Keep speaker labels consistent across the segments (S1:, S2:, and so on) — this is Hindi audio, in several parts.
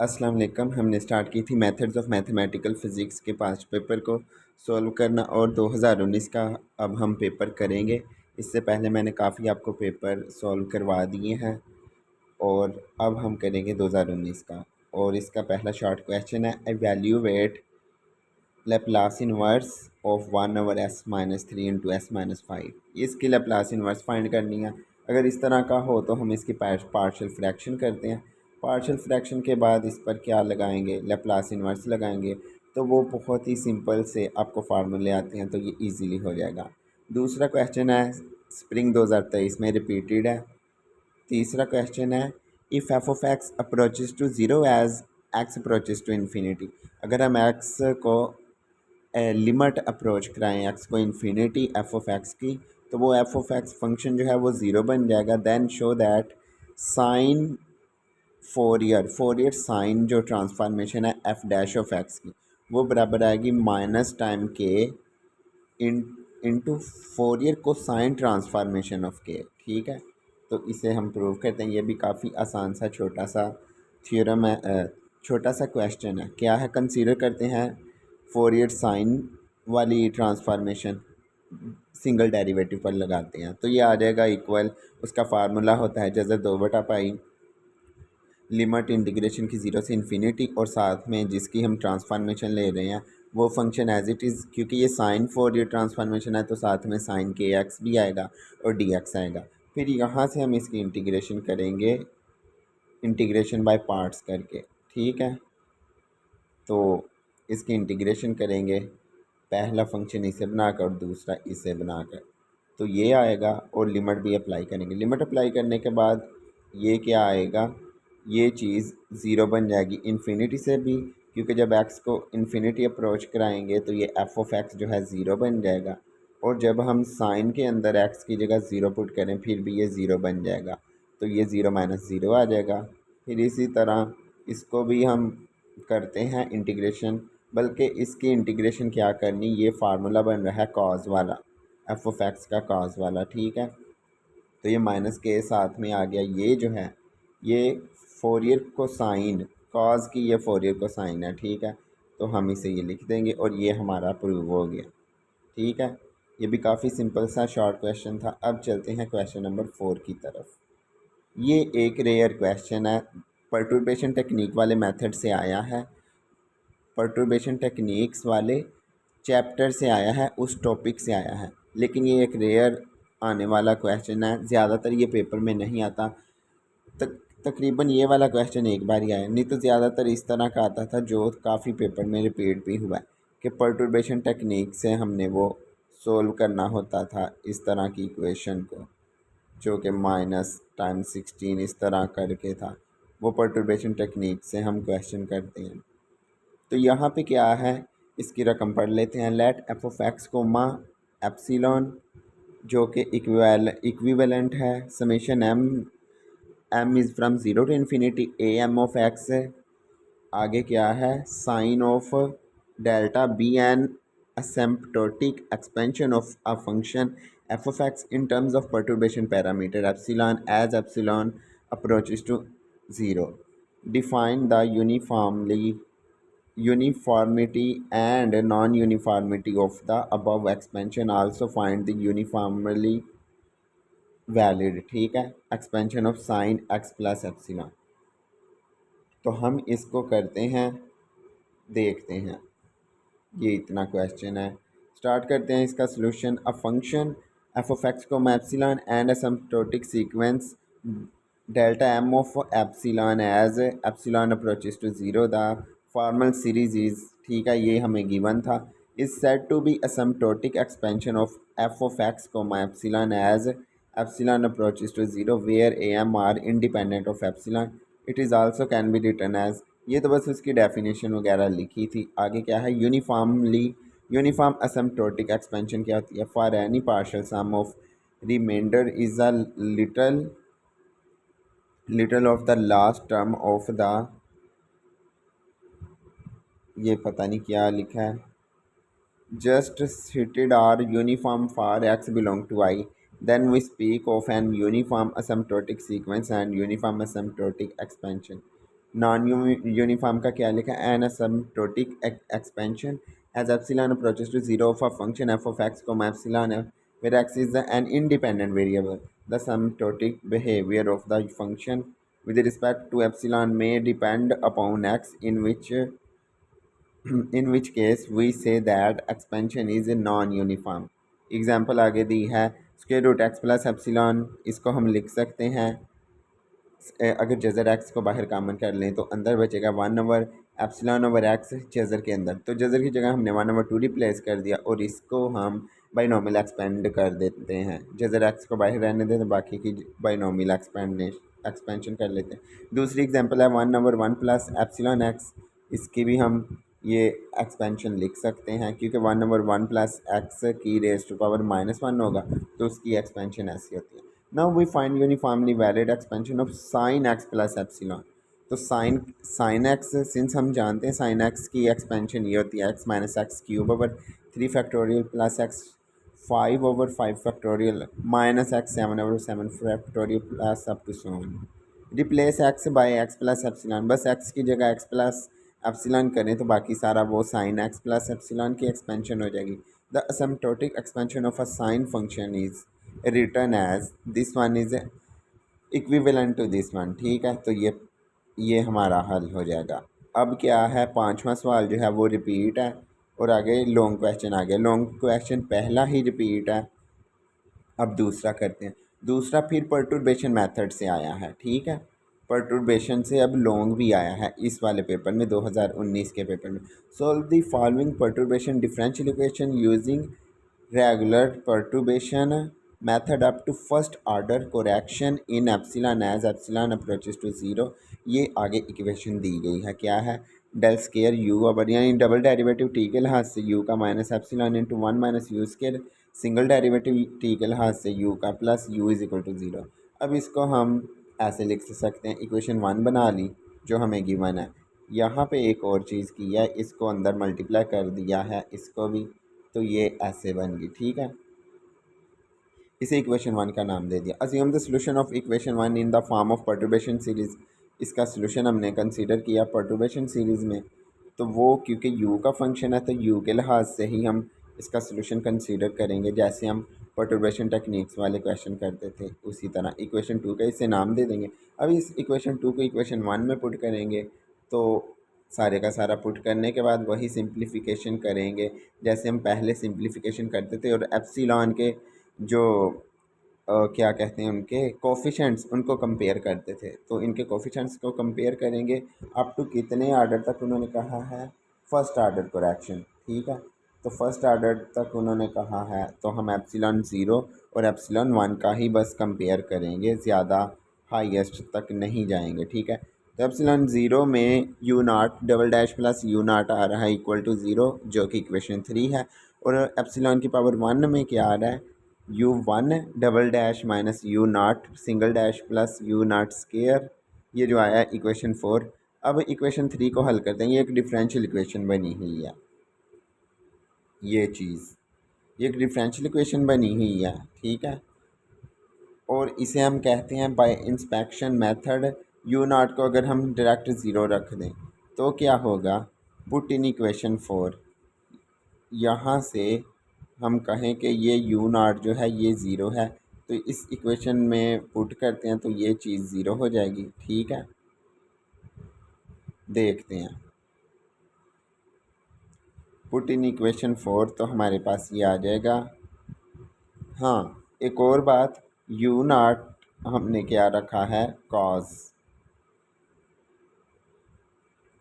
S1: अस्सलाम वालेकुम। हमने स्टार्ट की थी मेथड्स ऑफ मैथमेटिकल फ़िज़िक्स के 5 पेपर को सॉल्व करना और 2019 का अब हम पेपर करेंगे। इससे पहले मैंने काफ़ी आपको पेपर सॉल्व करवा दिए हैं और अब हम करेंगे 2019 का। और इसका पहला शॉर्ट क्वेश्चन है, एवैल्यूएट Laplace inverse of 1/s-3 into s-5। इसकी लैप्लास इनवर्स फाइंड करनी है। अगर इस तरह का हो तो हम इसकी पार्शियल फ्रैक्शन करते हैं। पार्शियल फ्रैक्शन के बाद इस पर क्या लगाएंगे, लैप्लास इनवर्स लगाएंगे, तो वो बहुत ही सिंपल से आपको फार्मूले आते हैं, तो ये इजीली हो जाएगा। दूसरा क्वेश्चन है, स्प्रिंग 2023 में रिपीटेड है। तीसरा क्वेश्चन है, if F of X approaches to zero as X approaches to infinity. अगर हम एक्स को लिमिट अप्रोच कराएं एक्स को इन्फिनिटी एफ ऑफ एक्स की, तो वो एफ ऑफ एक्स फंक्शन जो है वो ज़ीरो बन जाएगा। Then show that sine Fourier sine जो ट्रांसफॉर्मेशन है एफ डैश ऑफ एक्स की, वो बराबर आएगी minus time K in into Fourier cosine transformation of K. ठीक है, तो इसे हम प्रूव करते हैं। ये भी काफ़ी आसान सा छोटा सा थ्योरम है, छोटा सा क्वेश्चन है। क्या है, कंसीडर करते हैं फोरियर साइन वाली ट्रांसफॉर्मेशन सिंगल डेरिवेटिव पर लगाते हैं, तो ये आ जाएगा इक्वल, उसका फार्मूला होता है जैसे 2/पाई लिमिट इंटीग्रेशन की ज़ीरो से इन्फिनिटी, और साथ में जिसकी हम ट्रांसफॉर्मेशन ले रहे हैं वो फंक्शन एज इट इज़, क्योंकि ये साइन फोरियर ट्रांसफॉर्मेशन है तो साथ में साइन के एक्स भी आएगा और डी एक्स आएगा। फिर यहाँ से हम इसकी इंटीग्रेशन करेंगे, इंटीग्रेशन बाय पार्ट्स करके। ठीक है, तो इसकी इंटीग्रेशन करेंगे, पहला फंक्शन इसे बनाकर और दूसरा इसे बनाकर, तो ये आएगा। और लिमिट भी अप्लाई करेंगे। लिमिट अप्लाई करने के बाद ये क्या आएगा, ये चीज़ ज़ीरो बन जाएगी इन्फिनिटी से भी, क्योंकि जब एक्स को इन्फिनिटी अप्रोच कराएंगे तो ये एफ ऑफ एक्स जो है ज़ीरो बन जाएगा। और जब हम साइन के अंदर एक्स की जगह ज़ीरो पुट करें फिर भी ये ज़ीरो बन जाएगा, तो ये ज़ीरो माइनस ज़ीरो आ जाएगा। फिर इसी तरह इसको भी हम करते हैं इंटीग्रेशन, बल्कि इसकी इंटीग्रेशन क्या करनी, ये फार्मूला बन रहा है कॉज वाला, एफ ऑफ एक्स का कॉज वाला। ठीक है, तो ये माइनस के साथ में आ गया। ये जो है ये फोरियर को साइन, कॉज की ये फोरियर को साइन है। ठीक है, तो हम इसे ये लिख देंगे और ये हमारा प्रूव हो गया। ठीक है, ये भी काफ़ी सिंपल सा शॉर्ट क्वेश्चन था। अब चलते हैं क्वेश्चन नंबर 4 की तरफ। ये एक रेयर क्वेश्चन है, परटुर्बेशन टेक्निक वाले मेथड से आया है, परटुर्बेशन टेक्निक्स वाले चैप्टर से आया है, उस टॉपिक से आया है। लेकिन ये एक रेयर आने वाला क्वेश्चन है, ज़्यादातर ये पेपर में नहीं आता। तकरीबन ये वाला क्वेश्चन एक बार ही आया, नहीं तो ज़्यादातर इस तरह का आता था जो काफ़ी पेपर में रिपीट भी हुआ है कि परटुर्बेशन टेक्निक से हमने वो सोल्व करना होता था इस तरह की इक्वेशन को, जो कि -16 इस तरह करके था। वो परटुर्बेशन टेक्निक से हम क्वेश्चन करते हैं। तो यहाँ पे क्या है, इसकी रकम पढ़ लेते हैं। Let F of X comma epsilon, जो कि इक्विवेलेंट है summation M is from zero to infinity A M of X है। आगे क्या है, sine of delta B N asymptotic expansion of a function f of x in terms of perturbation parameter epsilon as epsilon approaches to 0. Define the uniformity and non-uniformity of the above expansion. Also find the uniformly valid। ठीक है, expansion of sine X plus epsilon. तो हम इसको करते हैं, देखते हैं। ये इतना क्वेश्चन है, स्टार्ट करते हैं इसका solution. A function F of X को epsilon and asymptotic sequence delta M of epsilon as epsilon approaches to zero. The formal series is, ठीक है, ये हमें गिवन था, is said to be asymptotic expansion of F of X को epsilon as epsilon approaches to zero where A M are independent of epsilon. It is also can be written as, ये तो बस उसकी डेफिनेशन वगैरह लिखी थी। आगे क्या है, यूनिफॉर्म एसिम्प्टोटिक एक्सपेंशन क्या होती है, for any partial sum of remainder is a little of the last term of the, ये पता नहीं क्या लिखा है, just stated are uniform for x belong to I, then we speak of an uniform asymptotic sequence and uniform asymptotic expansion। Non uniform का क्या लिखा है, N asymptotic expansion as epsilon approaches to zero of a function f of x comma epsilon f where x is an independent variable. The asymptotic behavior of the function with respect to epsilon may depend upon x, in which case we say that expansion is a non-uniform. Example आगे दी है, square root X plus epsilon, इसको हम लिख सकते हैं अगर जज़र एक्स को बाहर कामन कर लें तो अंदर बचेगा 1 ओवर एप्सिलॉन ओवर एक्स जज़र के अंदर, तो जज़र की जगह हमने 1/2 रिप्लेस कर दिया और इसको हम बाइनोमियल एक्सपेंड कर देते हैं। जज़र एक्स को बाहर रहने दें तो बाकी की बाइनोमियल एक्सपेंशन कर लेते हैं। दूसरी एग्जांपल है 1/1 प्लस एप्सिलॉन एक्स, इसकी भी हम ये एक्सपेंशन लिख सकते हैं क्योंकि 1/1 प्लस एक्स की रेज़ टू पावर -1 होगा तो उसकी एक्सपेंशन ऐसी होती है। Now we find uniformly valid expansion of sine X plus epsilon. तो साइन एक्स सिंस हम जानते हैं साइन एक्स की एक्सपेंशन ये होती है X minus X cube over 3 factorial plus X 5 over 5 factorial minus X 7 over 7 factorial plus up to so on. Replace X by X plus epsilon, बस एक्स की जगह एक्स प्लस एप्सिलॉन करें तो बाकी सारा वो साइन एक्स प्लस एप्सिलॉन की एक्सपेंशन हो जाएगी। The asymptotic expansion of a sine function is written as this one is equivalent to this one. ठीक है, तो ये हमारा हल हो जाएगा। अब क्या है, पांचवा सवाल जो है वो रिपीट है और आगे लॉन्ग क्वेश्चन आ गया। लॉन्ग क्वेश्चन पहला ही रिपीट है, अब दूसरा करते हैं। दूसरा फिर परटुर्बेशन मेथड से आया है। ठीक है, परटुर्बेशन से अब लॉन्ग भी आया है इस वाले पेपर में, 2019 के पेपर में। Solve the following perturbation differential equation using regular perturbation method up to first order correction in epsilon as epsilon approaches to zero. ये आगे इक्वेशन दी गई है, क्या है, डेल स्केयर यू ओवर यानी डबल डेरिवेटिव टी के लिहाज से यू का minus epsilon into 1 minus U square, single derivative T के लिहाज से यू का plus U is equal to zero. अब इसको हम ऐसे लिख सकते हैं, इक्वेशन 1 बना ली जो हमें गिवन है। यहाँ पे एक और चीज़ की है, इसको अंदर मल्टीप्लाई कर दिया है इसको भी, तो ये ऐसे बन गई। ठीक है, इसे इक्वेशन 1 का नाम दे दिया। Assume the solution of equation 1 in the form of perturbation series. इसका सॉल्यूशन हमने कंसीडर किया परटुर्बेशन सीरीज़ में, तो वो क्योंकि यू का फंक्शन है तो यू के लिहाज से ही हम इसका सॉल्यूशन कंसीडर करेंगे, जैसे हम परटुर्बेशन टेक्निक्स वाले क्वेश्चन करते थे उसी तरह इक्वेशन 2 का इसे नाम दे देंगे। अब इस इक्वेशन 2 को इक्वेशन 1 में पुट करेंगे तो सारे का सारा पुट करने के बाद वही सिंप्लीफिकेशन करेंगे जैसे हम पहले सिंप्लीफिकेशन करते थे, और एप्सिलॉन के जो क्या कहते हैं उनके कोफिशेंट्स उनको कंपेयर करते थे, तो इनके कोफिशेंट्स को कंपेयर करेंगे अप टू कितने आर्डर तक उन्होंने कहा है, फर्स्ट आर्डर करेक्शन। ठीक है, तो फर्स्ट आर्डर तक उन्होंने कहा है तो हम एप्सिलॉन ज़ीरो और एप्सिलॉन 1 का ही बस कंपेयर करेंगे, ज़्यादा हाईएस्ट तक नहीं जाएंगे। ठीक है, तो एप्सिलॉन ज़ीरो में u naught double dash plus you naught आ रहा है इक्वल टू ज़ीरो जो कि इक्वेशन 3 है, और एप्सिलॉन की पावर 1 में क्या आ रहा है, U one double dash minus U naught single dash plus you naught square, ये जो आया इक्वेशन 4। अब इक्वेशन 3 को हल करते हैं, ये एक डिफरेंशियल इक्वेशन बनी हुई है, ये चीज़ ये एक डिफरेंशियल इक्वेशन बनी हुई है। ठीक है, और इसे हम कहते हैं बाय इंस्पेक्शन मेथड। यू नाट को अगर हम डायरेक्ट ज़ीरो रख दें तो क्या होगा, पुट इन इक्वेशन 4, यहाँ से हम कहें कि ये यू नाट जो है ये ज़ीरो है तो इस इक्वेशन में पुट करते हैं तो ये चीज़ ज़ीरो हो जाएगी। ठीक है, देखते हैं, पुट इन इक्वेशन 4 तो हमारे पास ये आ जाएगा। हाँ, एक और बात, यू नाट हमने क्या रखा है, कॉज,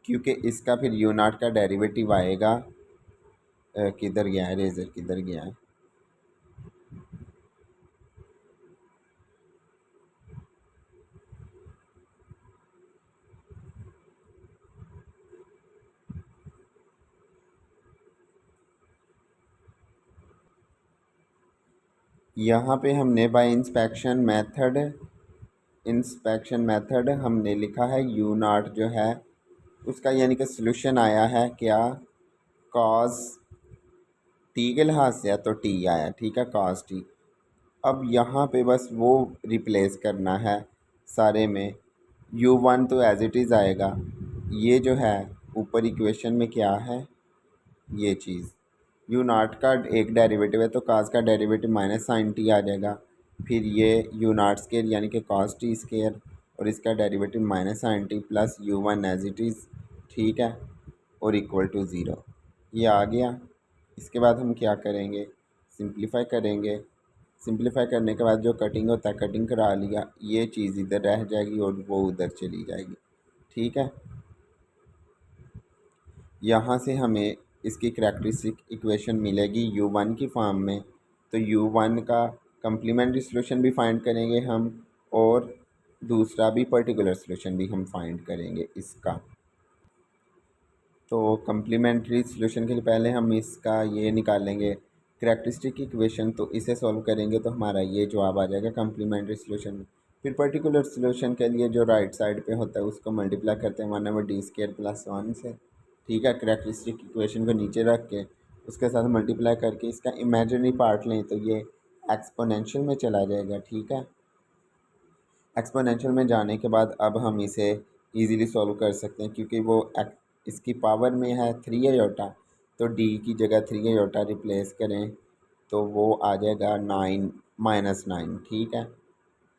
S1: क्योंकि इसका फिर यू नाट का डेरिवेटिव आएगा, किधर गया है रेजर, किधर गया है, यहाँ पे हमने बाय इंस्पेक्शन मेथड हमने लिखा है यू नाट जो है उसका यानी कि सॉल्यूशन आया है क्या, कॉस टी के लिहाज से है तो टी आया। ठीक है, कॉस टी। अब यहाँ पे बस वो रिप्लेस करना है सारे में, u1 तो एज इट इज़ आएगा। ये जो है ऊपर इक्वेशन में क्या है, ये चीज़ यू नाट का एक डेरिवेटिव है तो काज का डेरिवेटिव माइनस साइन टी आ जाएगा। फिर ये यू नाट स्केयर यानी कि कॉस टी स्केयर और इसका derivative minus sine T plus u1 as it is, ठीक है, और इक्वल टू ज़ीरो। ये आ गया। इसके बाद हम क्या करेंगे, सिंप्लीफाई करेंगे। सिंप्लीफाई करने के बाद जो कटिंग होता है कटिंग करा लिया, ये चीज़ इधर रह जाएगी और वो उधर चली जाएगी, ठीक है। यहाँ से हमें इसकी करैक्टरिस्टिक इक्वेशन मिलेगी u1 की फॉर्म में। तो u1 का कम्प्लीमेंट्री सॉल्यूशन भी फाइंड करेंगे हम, और दूसरा भी पर्टिकुलर सॉल्यूशन भी हम फाइंड करेंगे इसका। तो कम्प्लीमेंट्री सॉल्यूशन के लिए पहले हम इसका ये निकालेंगे करैक्टरिस्टिक इक्वेशन, तो इसे सॉल्व करेंगे तो हमारा ये जवाब आ जाएगा कम्प्लीमेंट्री सॉल्यूशन में। फिर पर्टिकुलर सॉल्यूशन के लिए जो राइट साइड पे होता है उसको मल्टीप्लाई करते हैं 1/d² + 1 से, ठीक है। करैक्टरिस्टिक इक्वेशन को नीचे रख के उसके साथ मल्टीप्लाई करके इसका इमेजिनरी पार्ट लें तो ये एक्सपोनेंशियल में चला जाएगा, ठीक है। एक्सपोनेंशियल में जाने के बाद अब हम इसे इजीली सॉल्व कर सकते हैं क्योंकि वो इसकी पावर में है 3 तो d की जगह 3 रिप्लेस करें तो वो आ जाएगा 9 -9, ठीक है।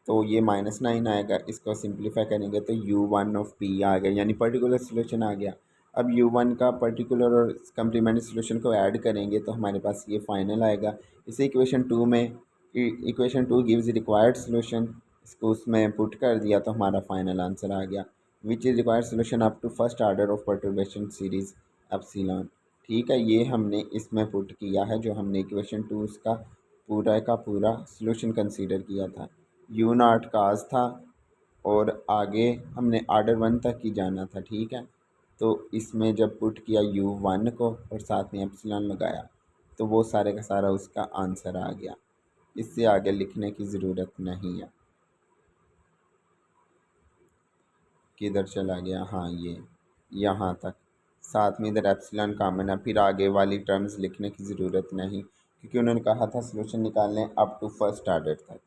S1: तो ये -9 आएगा, इसको सिंप्लीफाई करेंगे तो u1 ऑफ p आ गया, यानी पर्टिकुलर सॉल्यूशन आ गया। अब u1 का पर्टिकुलर और कम्प्लीमेंट्री सॉल्यूशन को ऐड करेंगे तो हमारे पास ये फाइनल आएगा। इसे इक्वेशन 2 में, इक्वेशन 2 गिव्स रिक्वायर्ड सॉल्यूशन, इसको उसमें पुट कर दिया तो हमारा फाइनल आंसर आ गया, which is required solution up to first order of perturbation series epsilon, ठीक है। ये हमने इसमें पुट किया है जो हमने इक्वेशन 2 उसका पूरा का पूरा सॉल्यूशन कंसीडर किया था। यू नॉट काज था और आगे हमने ऑर्डर 1 तक ही जाना था, ठीक है। तो इसमें जब पुट किया u1 को और साथ में एप्सिलॉन लगाया तो वो सारे का सारा उसका आंसर आ गया। इससे आगे लिखने की ज़रूरत नहीं है। किधर चला गया, हाँ ये यहाँ तक, साथ में इधर एप्सिलॉन कॉमन है, फिर आगे वाली टर्म्स लिखने की ज़रूरत नहीं क्योंकि उन्होंने कहा था सॉल्यूशन निकालने अप टू फर्स्ट ऑर्डर तक।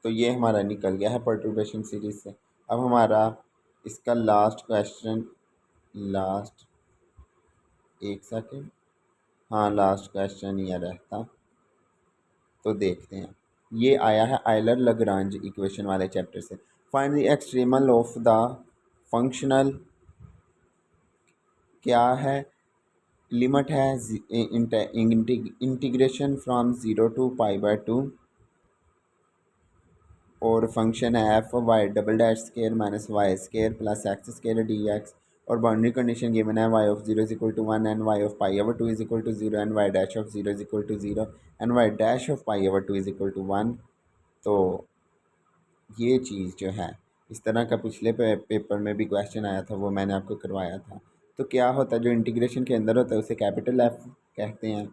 S1: तो ये हमारा निकल गया है परटर्बेशन सीरीज से। अब हमारा इसका लास्ट क्वेश्चन, लास्ट एक सेकेंड, हाँ लास्ट क्वेश्चन ये रहता, तो देखते हैं। ये आया है आयलर लाग्रांज इक्वेशन वाले चैप्टर से। Find the extremal of the functional, क्या है, लिमिट है इंटीग्रेशन फ्रॉम 0 to π/2 और फंक्शन है f(y)² minus y² plus x² dx और बाउंड्री कंडीशन गिवन है y(0 = 1) and y(π/2 = 0) and y'(0 = 0) and y'(π/2 = 1। तो ये चीज़ जो है, इस तरह का पिछले पेपर में भी क्वेश्चन आया था, वो मैंने आपको करवाया था। तो क्या होता है, जो इंटीग्रेशन के अंदर होता है उसे कैपिटल F कहते हैं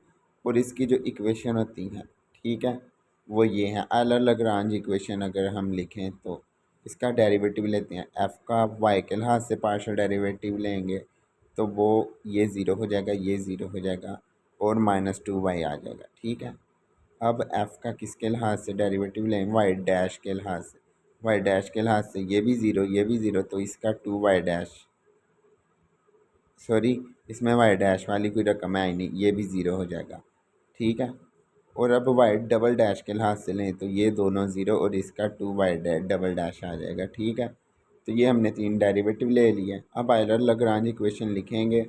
S1: और इसकी जो इक्वेशन होती है, ठीक है, वो ये है आयलर लाग्रांज इक्वेशन। अगर हम लिखें तो इसका डेरिवेटिव लेते हैं, f का y के लिहाज से पार्शियल डेरिवेटिव लेंगे तो वो ये ज़ीरो हो जाएगा, ये ज़ीरो हो जाएगा और -2y आ जाएगा, ठीक है। अब f का किसके लिहाज से डेरिवेटिव लें, y डैश के लिहाज से, y डैश के लिहाज से ये भी ज़ीरो, ये भी ज़ीरो, तो इसका 2y डैश, सॉरी इसमें y डैश वाली कोई रकम है ही नहीं, ये भी ज़ीरो हो जाएगा, ठीक है। और अब y डबल डैश के लिहाज से लें तो ये दोनों ज़ीरो और इसका 2y डबल डैश आ जाएगा, ठीक है। तो ये हमने 3 डेरिवेटिव ले लिए। अब आयलर लाग्रांज इक्वेशन लिखेंगे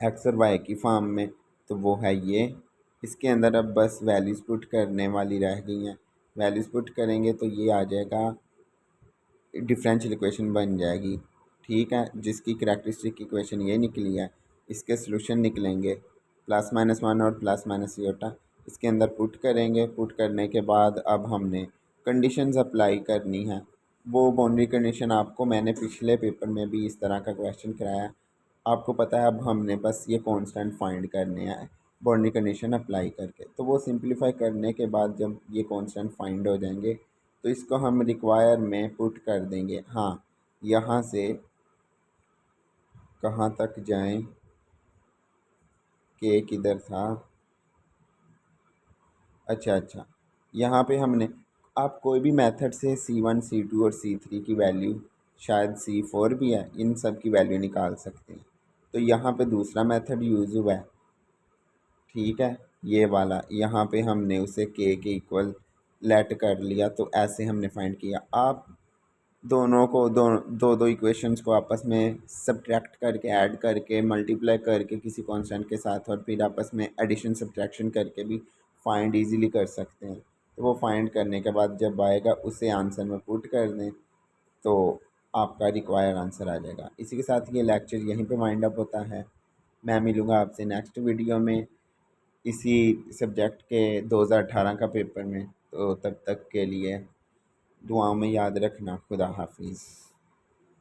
S1: एक्स और वाई की फॉर्म में, तो वो है ये। इसके अंदर अब बस वैल्यूज़ पुट करने वाली रह गई हैं, वैल्यूज़ पुट करेंगे तो ये आ जाएगा, डिफरेंशियल इक्वेशन बन जाएगी, ठीक है, जिसकी करैक्टरिस्टिक इक्वेशन ये निकली है। इसके सॉल्यूशन निकलेंगे +-1 और +-i, इसके अंदर पुट करेंगे। पुट करने के बाद अब हमने कंडीशंस अप्लाई करनी है। वो बाउंड्री कंडीशन आपको मैंने पिछले पेपर में भी इस तरह का क्वेश्चन कराया, आपको पता है। अब हमने बस ये कांस्टेंट फाइंड करने हैं बाउंड्री कंडीशन अप्लाई करके। तो वो सिंप्लीफाई करने के बाद जब ये कांस्टेंट फाइंड हो जाएंगे तो इसको हम रिक्वायर में पुट कर देंगे। हाँ, यहाँ से कहाँ तक जाएं, के किधर था, अच्छा, यहाँ पे हमने आप कोई भी मेथड से C1 C2 और C3 की वैल्यू, शायद C4 भी है, इन सब की वैल्यू निकाल सकते हैं। तो यहाँ पे दूसरा मेथड यूज़ हुआ है, ठीक है, ये वाला। यहाँ पे हमने उसे के इक्वल लेट कर लिया, तो ऐसे हमने फाइंड किया। आप दोनों को दो दो इक्वेशंस को आपस में सब्ट्रैक्ट करके, ऐड करके, मल्टीप्लाई करके किसी कांस्टेंट के साथ, और फिर आपस में एडिशन सब्ट्रैक्शन करके भी फाइंड इजीली कर सकते हैं। तो वो फाइंड करने के बाद जब आएगा उसे आंसर में पुट कर दें, तो आपका रिक्वायर्ड आंसर आ जाएगा। इसी के साथ ये लेक्चर यहीं पे वाइंड अप होता है। मैं मिलूँगा आपसे नेक्स्ट वीडियो में इसी सब्जेक्ट के 2018 का पेपर में। तो तब तक के लिए दुआओं में याद रखना। खुदा हाफिज़।